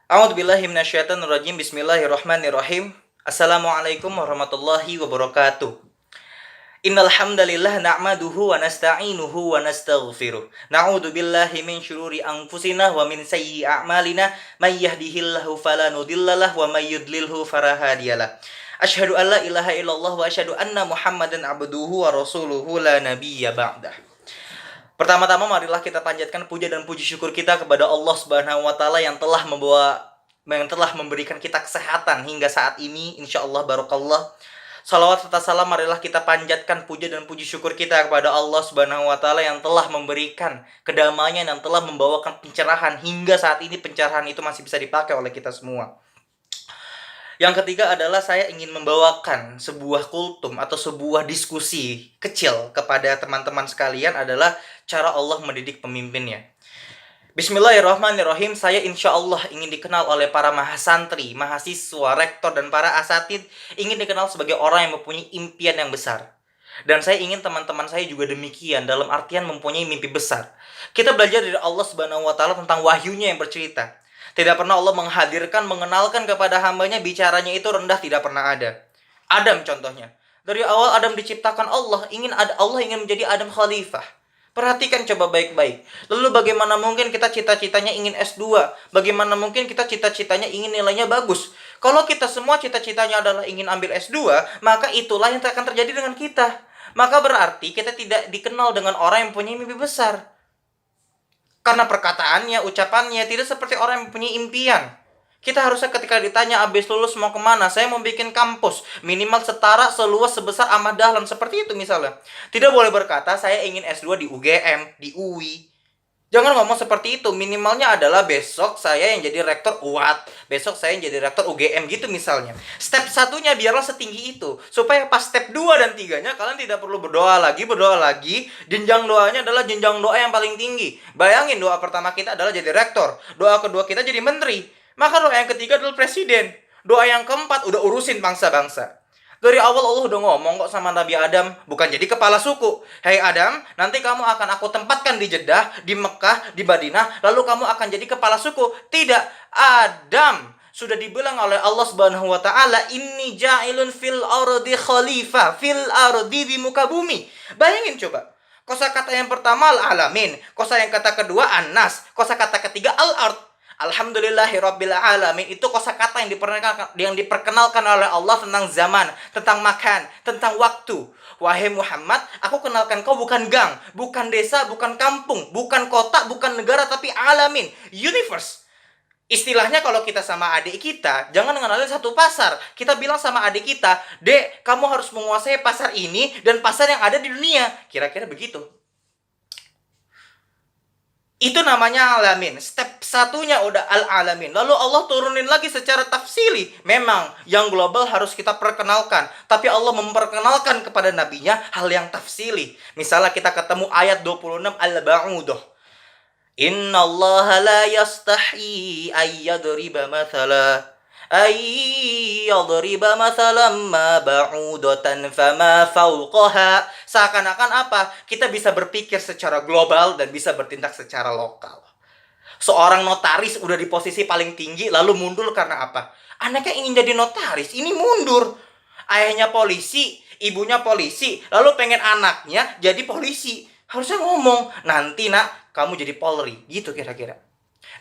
A'udzubillahi minasyaitonirrajim. Bismillahirrahmanirrahim. Assalamualaikum warahmatullahi wabarakatuh. Innal hamdalillah nahmaduhu wa nasta'inuhu wa nastaghfiruh. Na'udzubillahi min syururi anfusina wa min sayyi'ati a'malina. May yahdihillahu fala mudhillalah wa may yudlilhu fala hadiyalah. Asyhadu an la ilaha illallah wa asyhadu anna Muhammadan abduhu wa rasuluhu la nabiyya ba'dah. Pertama-tama marilah kita panjatkan puja dan puji syukur kita kepada Allah Subhanahu wa taala yang telah memberikan kita kesehatan hingga saat ini, insyaallah barakallah. Salawat serta salam marilah kita panjatkan puja dan puji syukur kita kepada Allah Subhanahu wa taala yang telah memberikan kedamaian dan telah membawakan pencerahan hingga saat ini pencerahan itu masih bisa dipakai oleh kita semua. Yang ketiga adalah saya ingin membawakan sebuah kultum atau sebuah diskusi kecil kepada teman-teman sekalian adalah cara Allah mendidik pemimpinnya. Bismillahirrahmanirrahim. Saya insya Allah ingin dikenal oleh para mahasantri, mahasiswa, rektor, dan para asatid. Ingin dikenal sebagai orang yang mempunyai impian yang besar. Dan saya ingin teman-teman saya juga demikian, dalam artian mempunyai mimpi besar. Kita belajar dari Allah Subhanahu wa taala tentang wahyunya yang bercerita. Tidak pernah Allah menghadirkan, mengenalkan kepada hambanya, bicaranya itu rendah, tidak pernah ada. Adam contohnya. Dari awal Adam diciptakan Allah ingin menjadi Adam khalifah. Perhatikan coba baik-baik. Lalu bagaimana mungkin kita cita-citanya ingin S2? Bagaimana mungkin kita cita-citanya ingin nilainya bagus? Kalau kita semua cita-citanya adalah ingin ambil S2, maka itulah yang akan terjadi dengan kita. Maka berarti kita tidak dikenal dengan orang yang punya mimpi besar. Karena perkataannya, ucapannya tidak seperti orang yang mempunyai impian. Kita harusnya ketika ditanya habis lulus mau kemana, saya mau bikin kampus minimal setara seluas sebesar Ahmad Dahlan, seperti itu misalnya. Tidak boleh berkata saya ingin S2 di UGM, di UI. Jangan ngomong seperti itu. Minimalnya adalah besok saya yang jadi rektor UAT, besok saya yang jadi rektor UGM gitu misalnya. Step satunya biarlah setinggi itu, supaya pas step 2 dan 3-nya kalian tidak perlu berdoa lagi. Jenjang doanya adalah jenjang doa yang paling tinggi. Bayangin, doa pertama kita adalah jadi rektor, doa kedua kita jadi menteri, maka doa yang ketiga adalah presiden, doa yang keempat udah urusin bangsa-bangsa. Dari awal Allah udah ngomong kok sama Nabi Adam, bukan jadi kepala suku. Hei Adam, nanti kamu akan aku tempatkan di Jeddah, di Mekah, di Madinah, lalu kamu akan jadi kepala suku. Tidak, Adam sudah dibilang oleh Allah Subhanahu wa taala, inni ja'ilun fil ardi khalifah, fil ardi di muka bumi. Bayangin coba. Kosakata yang pertama al-alamin, kosakata yang kedua an-nas, kosakata ketiga al-ard. Alhamdulillahirabbil alamin. Itu kosakata yang diperkenalkan oleh Allah tentang zaman, tentang makan, tentang waktu. Wahai Muhammad, aku kenalkan kau bukan gang, bukan desa, bukan kampung, bukan kota, bukan negara, tapi alamin, universe. Istilahnya kalau kita sama adik kita, jangan mengenalin satu pasar. Kita bilang sama adik kita, "Dek, kamu harus menguasai pasar ini dan pasar yang ada di dunia." Kira-kira begitu. Itu namanya alamin. Step satunya udah al-alamin. Lalu Allah turunin lagi secara tafsili. Memang yang global harus kita perkenalkan, tapi Allah memperkenalkan kepada nabinya hal yang tafsili. Misalnya kita ketemu ayat 26 Al-Ba'udah. Inna Allah la yastahi ayyadriba mathala ayyadriba mathalam ma ba'udatan fama fawqaha. Seakan-akan apa? Kita bisa berpikir secara global dan bisa bertindak secara lokal. Seorang notaris udah di posisi paling tinggi lalu mundur karena apa? Anaknya ingin jadi notaris, ini mundur. Ayahnya polisi, ibunya polisi, lalu pengen anaknya jadi polisi. Harusnya ngomong, nanti nak kamu jadi Polri, gitu kira-kira.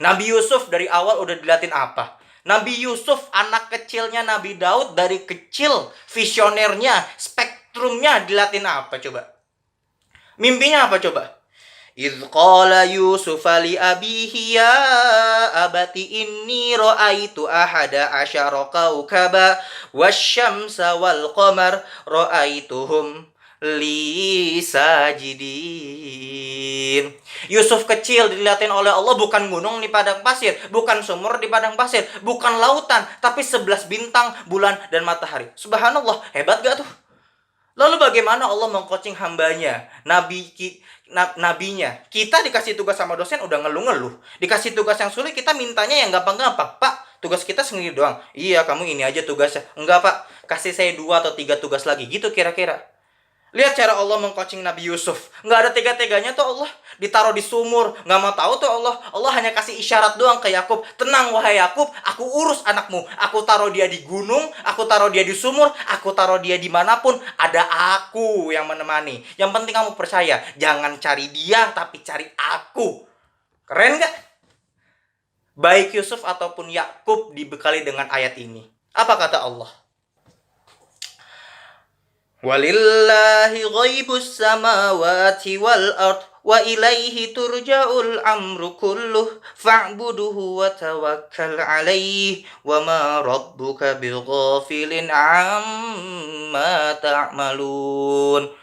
Nabi Yusuf dari awal udah dilatih apa? Nabi Yusuf, anak kecilnya Nabi Daud, dari kecil visionernya, spektrumnya dilatih apa coba? Mimpinya apa coba? Idh qala Yusuf li abihi ya abati inni ra'aitu ahada asyara kawkaba wasyamsa wal qamar ra'aituhum li sajidin. Yusuf kecil dilihatin oleh Allah bukan gunung di padang pasir, bukan sumur di padang pasir, bukan lautan, tapi 11 bintang, bulan, dan matahari. Subhanallah, hebat gak tuh? Lalu bagaimana Allah mengcoaching hambanya, nabinya? Kita dikasih tugas sama dosen udah ngeluh-ngeluh. Dikasih tugas yang sulit kita mintanya yang gampang-gampang. Pak, tugas kita sendiri doang. Iya, kamu ini aja tugasnya. Enggak, Pak, kasih saya 2 atau 3 tugas lagi. Gitu kira-kira. Lihat cara Allah mengcoaching Nabi Yusuf. Nggak ada tega-teganya tuh Allah. Ditaruh di sumur. Nggak mau tahu tuh Allah. Allah hanya kasih isyarat doang ke Yakub. Tenang wahai Yakub, aku urus anakmu. Aku taruh dia di gunung. Aku taruh dia di sumur. Aku taruh dia dimanapun. Ada aku yang menemani. Yang penting kamu percaya. Jangan cari dia, tapi cari aku. Keren nggak? Baik Yusuf ataupun Yakub dibekali dengan ayat ini. Apa kata Allah? Walillahi ghaibus samawati wal ard wa ilaihi turja'ul amru kulluh fa'buduhu wa tawakkal alaihi wa ma rabbuka bighafilin amma ta'malun.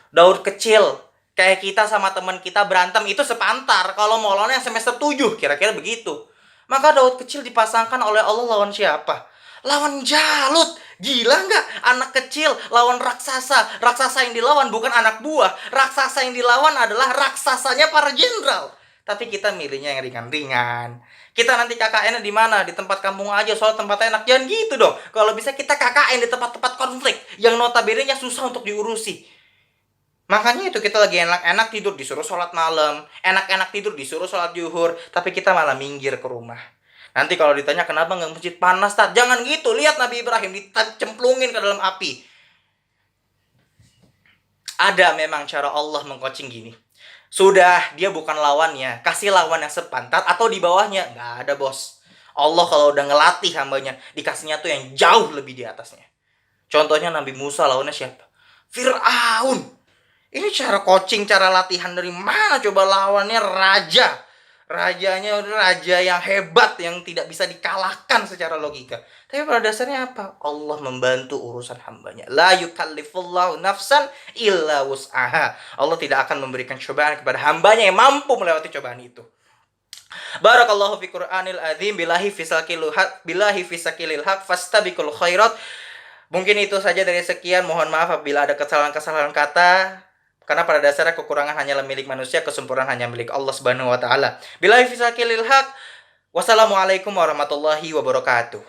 Daud kecil, kayak kita sama teman kita berantem itu sepantar kalau molonnya semester 7, kira-kira begitu. Maka Daud kecil dipasangkan oleh Allah lawan siapa? Lawan Jalut. Gila nggak? Anak kecil lawan raksasa. Raksasa yang dilawan bukan anak buah. Raksasa yang dilawan adalah raksasanya para jenderal. Tapi kita milihnya yang ringan-ringan. Kita nanti KKN di mana? Di tempat kampung aja, soal tempatnya enak. Jangan gitu dong. Kalau bisa kita KKN di tempat-tempat konflik yang notabene-nya susah untuk diurusi. Makanya itu kita lagi enak-enak tidur disuruh sholat malam, enak-enak tidur disuruh sholat zuhur, tapi kita malah minggir ke rumah. Nanti kalau ditanya kenapa nggak masjid panas, Tat? Jangan gitu. Lihat Nabi Ibrahim dicemplungin ke dalam api. Ada memang cara Allah mengcoaching gini. Sudah, dia bukan lawannya. Kasih lawan yang sepantar atau di bawahnya. Nggak ada, bos. Allah kalau udah ngelatih hambanya, dikasihnya tuh yang jauh lebih di atasnya. Contohnya Nabi Musa lawannya siapa? Fir'aun. Ini cara coaching, cara latihan dari mana? Coba lawannya raja. Rajanya raja yang hebat, yang tidak bisa dikalahkan secara logika. Tapi pada dasarnya apa? Allah membantu urusan hambanya. La yukallifullahu nafsan illa wus'aha. Allah tidak akan memberikan cobaan kepada hambanya yang mampu melewati cobaan itu. Barakallahu fi Qur'anil azim. Billahi fisakilil haq fastabiqul khairat. Mungkin itu saja dari sekian. Mohon maaf apabila ada kesalahan-kesalahan kata. Karena pada dasarnya kekurangan hanyalah milik manusia, kesempurnaan hanya milik Allah Subhanahu wa taala. Billahi fisakilil haq. Wassalamualaikum warahmatullahi wabarakatuh.